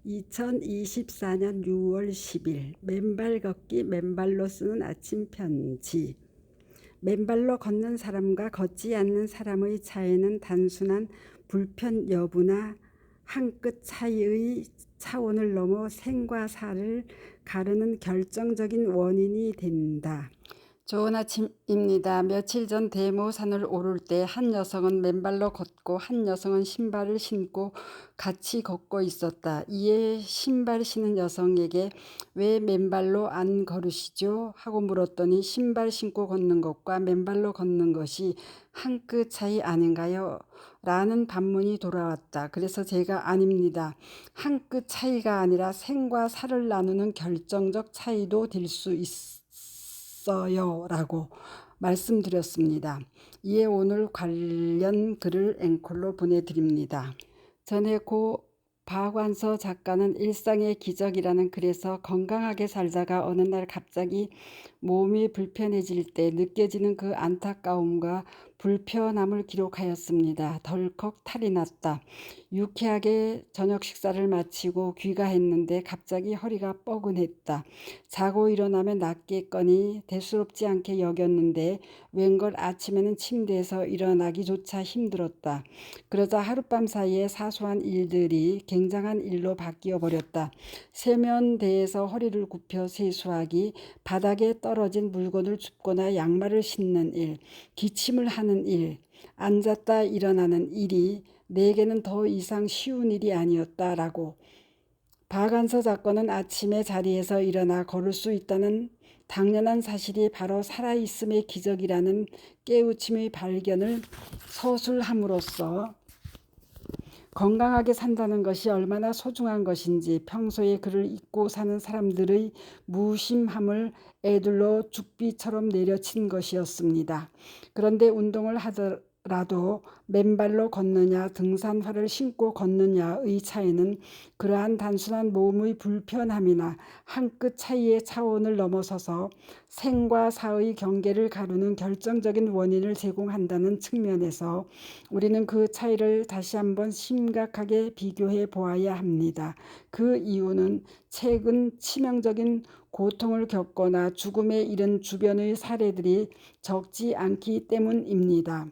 2024년 6월 10일 맨발 걷기 맨발로 쓰는 아침 편지. 맨발로 걷는 사람과 걷지 않는 사람의 차이는 단순한 불편 여부나 한 끗 차이의 차원을 넘어 생과 사를 가르는 결정적인 원인이 된다. 좋은 아침입니다. 며칠 전 대모산을 오를 때 한 여성은 맨발로 걷고 한 여성은 신발을 신고 같이 걷고 있었다. 이에 신발 신은 여성에게 왜 맨발로 안 걸으시죠? 하고 물었더니 신발 신고 걷는 것과 맨발로 걷는 것이 한 끗 차이 아닌가요? 라는 반문이 돌아왔다. 그래서 제가 아닙니다. 한 끗 차이가 아니라 생과 사를 나누는 결정적 차이도 될 수 있어요. 라고 말씀드렸습니다. 이에 오늘 관련 글을 앵콜로 보내드립니다. 전에 고 박완서 작가는 일상의 기적이라는 글에서 건강하게 살다가 어느 날 갑자기 몸이 불편해질 때 느껴지는 그 안타까움과 불편함을 기록하였습니다. 덜컥 탈이 났다. 유쾌하게 저녁 식사를 마치고 귀가했는데 갑자기 허리가 뻐근했다. 자고 일어나면 낫겠거니 대수롭지 않게 여겼는데 웬걸 아침에는 침대에서 일어나기조차 힘들었다. 그러자 하룻밤 사이에 사소한 일들이 굉장한 일로 바뀌어 버렸다. 세면대에서 허리를 굽혀 세수하기, 바닥에 떨어진 물건을 줍거나 양말을 신는 일, 기침을 하는 일, 앉았다 일어나는 일이 내게는 더 이상 쉬운 일이 아니었다라고. 박완서 작가는 아침에 자리에서 일어나 걸을 수 있다는 당연한 사실이 바로 살아있음의 기적이라는 깨우침의 발견을 서술함으로써 건강하게 산다는 것이 얼마나 소중한 것인지 평소에 그를 잊고 사는 사람들의 무심함을 애들로 죽비처럼 내려친 것이었습니다. 그런데 운동을 하더라도 맨발로 걷느냐 등산화를 신고 걷느냐의 차이는 그러한 단순한 몸의 불편함이나 한 끗 차이의 차원을 넘어서서 생과 사의 경계를 가르는 결정적인 원인을 제공한다는 측면에서 우리는 그 차이를 다시 한번 심각하게 비교해 보아야 합니다. 그 이유는 최근 치명적인 고통을 겪거나 죽음에 이른 주변의 사례들이 적지 않기 때문입니다.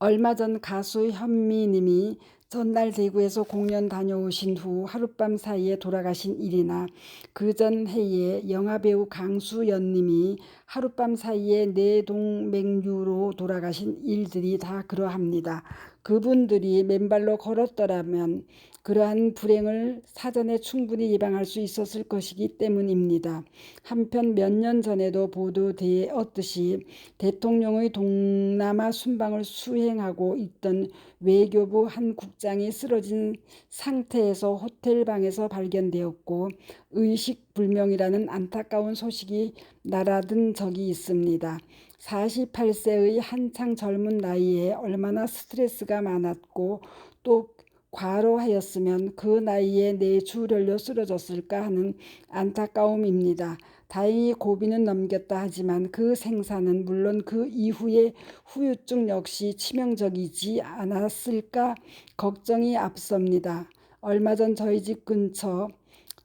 얼마 전 가수 현미님이 전날 대구에서 공연 다녀오신 후 하룻밤 사이에 돌아가신 일이나 그 전 해에 영화배우 강수연님이 하룻밤 사이에 뇌동맥류로 돌아가신 일들이 다 그러합니다. 그분들이 맨발로 걸었더라면 그러한 불행을 사전에 충분히 예방할 수 있었을 것이기 때문입니다. 한편 몇 년 전에도 보도되었듯이 대통령의 동남아 순방을 수행하고 있던 외교부 한 국장이 쓰러진 상태에서 호텔 방에서 발견되었고 의식불명이라는 안타까운 소식이 날아든 적이 있습니다. 48세의 한창 젊은 나이에 얼마나 스트레스가 많았고 또 과로하였으면 그 나이에 뇌출혈로 쓰러졌을까 하는 안타까움입니다. 다행히 고비는 넘겼다 하지만 그 생사는 물론 그 이후의 후유증 역시 치명적이지 않았을까 걱정이 앞섭니다. 얼마 전 저희 집 근처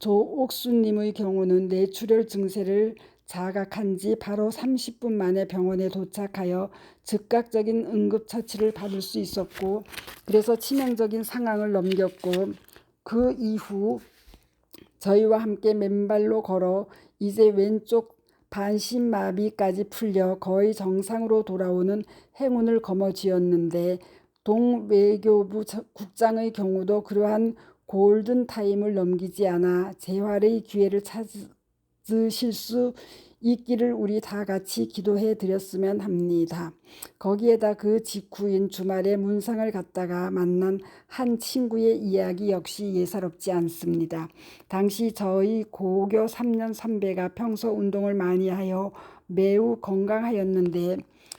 조옥수님의 경우는 뇌출혈 증세를 자각한 지 바로 30분 만에 병원에 도착하여 즉각적인 응급처치를 받을 수 있었고 그래서 치명적인 상황을 넘겼고 그 이후 저희와 함께 맨발로 걸어 이제 왼쪽 반신마비까지 풀려 거의 정상으로 돌아오는 행운을 거머쥐었는데 동외교부 국장의 경우도 그러한 골든타임을 넘기지 않아 재활의 기회를 찾으실 수 있기를 우리 다 같이 기도해 드렸으면 합니다. 거기에다 그 직후인 주말에 문상을 갔다가 만난 한 친구의 이야기 역시 예사롭지 않습니다. 당시 저희 고교 3년 선배가 평소 운동을 많이 하여 매우 건강하였는데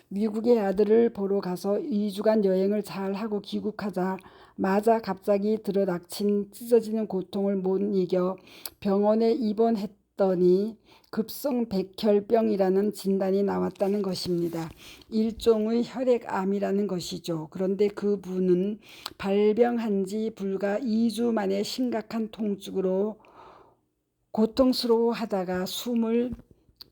미국의 아들을 보러 가서 2주간 여행을 잘 하고 귀국하자마자 갑자기 들어닥친 찢어지는 고통을 못 이겨 병원에 입원했다. 봤더니 급성 백혈병이라는 진단이 나왔다는 것입니다. 일종의 혈액암이라는 것이죠. 그런데 그분은 발병한 지 불과 2주 만에 심각한 통증으로 고통스러워하다가 숨을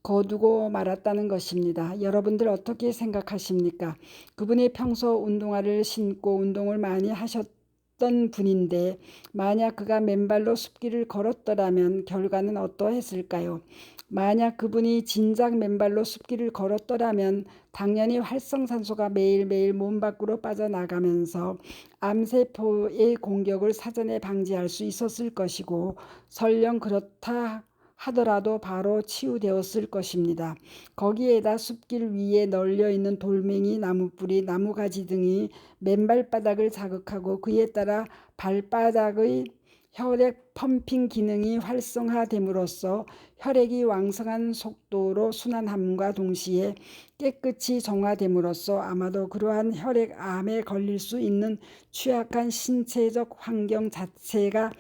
거두고 말았다는 것입니다. 여러분들 어떻게 생각하십니까? 그분이 평소 운동화를 신고 운동을 많이 하셨던 분인데 만약 그가 맨발로 숲길을 걸었더라면 결과는 어떠했을까요? 만약 그분이 진작 맨발로 숲길을 걸었더라면 당연히 활성산소가 매일매일 몸 밖으로 빠져나가면서 암세포의 공격을 사전에 방지할 수 있었을 것이고 설령 그렇다 하더라도 바로 치유되었을 것입니다. 거기에다 숲길 위에 널려있는 돌멩이, 나무뿌리, 나무가지 등이 맨발바닥을 자극하고 그에 따라 발바닥의 혈액 펌핑 기능이 활성화됨으로써 혈액이 왕성한 속도로 순환함과 동시에 깨끗이 정화됨으로써 아마도 그러한 혈액암에 걸릴 수 있는 취약한 신체적 환경 자체가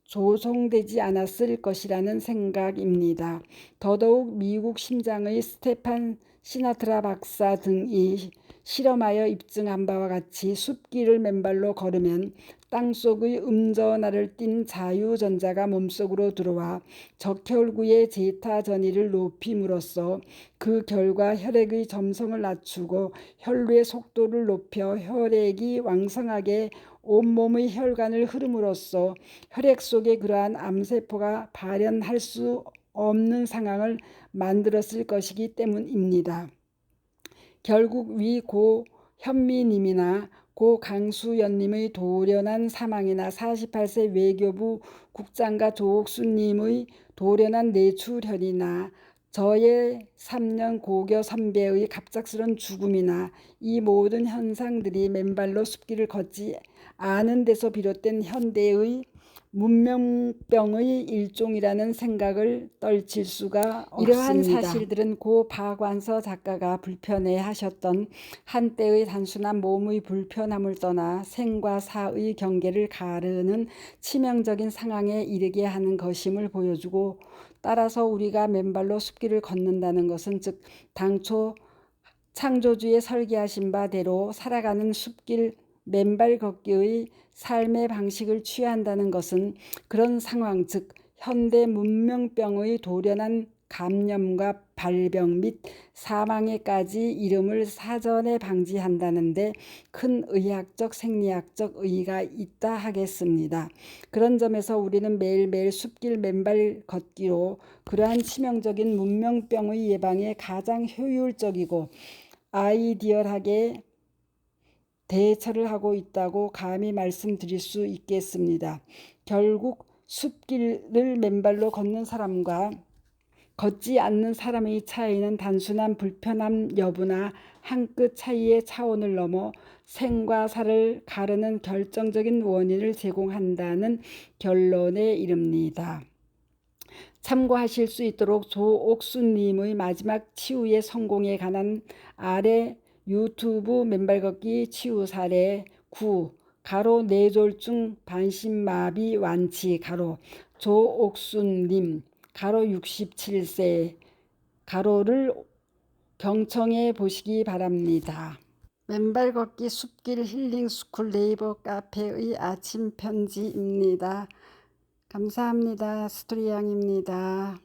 조성되지 않았을 것이라는 생각입니다. 더더욱 미국 심장의 스테판 시나트라 박사 등이 실험하여 입증한 바와 같이 숲길을 맨발로 걸으면 땅속의 음전하를 띤 자유전자가 몸속으로 들어와 적혈구의 제타 전이를 높임으로써 그 결과 혈액의 점성을 낮추고 혈류의 속도를 높여 혈액이 왕성하게 온몸의 혈관을 흐름으로써 혈액 속에 그러한 암세포가 발현할 수 없는 상황을 만들었을 것이기 때문입니다. 결국 위 고 현미님이나 고 강수연님의 돌연한 사망이나 48세 외교부 국장과 조옥수님의 돌연한 뇌출혈이나 저의 3년 고교 선배의 갑작스런 죽음이나 이 모든 현상들이 맨발로 숲길을 걷지 않은 데서 비롯된 현대의 문명병의 일종이라는 생각을 떨칠 수가 없습니다. 이러한 사실들은 고 박완서 작가가 불편해하셨던 한때의 단순한 몸의 불편함을 떠나 생과 사의 경계를 가르는 치명적인 상황에 이르게 하는 것임을 보여주고 따라서 우리가 맨발로 숲길을 걷는다는 것은 즉 당초 창조주의 설계하신 바대로 살아가는 숲길 맨발 걷기의 삶의 방식을 취한다는 것은 그런 상황 즉 현대 문명병의 돌연한 감염과 발병 및 사망에까지 이름을 사전에 방지한다는데 큰 의학적 생리학적 의의가 있다 하겠습니다. 그런 점에서 우리는 매일매일 숲길 맨발 걷기로 그러한 치명적인 문명병의 예방에 가장 효율적이고 아이디얼하게 대처를 하고 있다고 감히 말씀드릴 수 있겠습니다. 결국 숲길을 맨발로 걷는 사람과 걷지 않는 사람의 차이는 단순한 불편함 여부나 한 끗 차이의 차원을 넘어 생과 사를 가르는 결정적인 원인을 제공한다는 결론에 이릅니다. 참고하실 수 있도록 조옥수님의 마지막 치유의 성공에 관한 아래 유튜브 맨발걷기 치유 사례 9 가로 뇌졸중 반신마비 완치 가로 조옥순님 가로 67세 가로를 경청해 보시기 바랍니다. 맨발걷기 숲길 힐링스쿨 네이버 카페의 아침 편지입니다. 감사합니다. 스토리양입니다.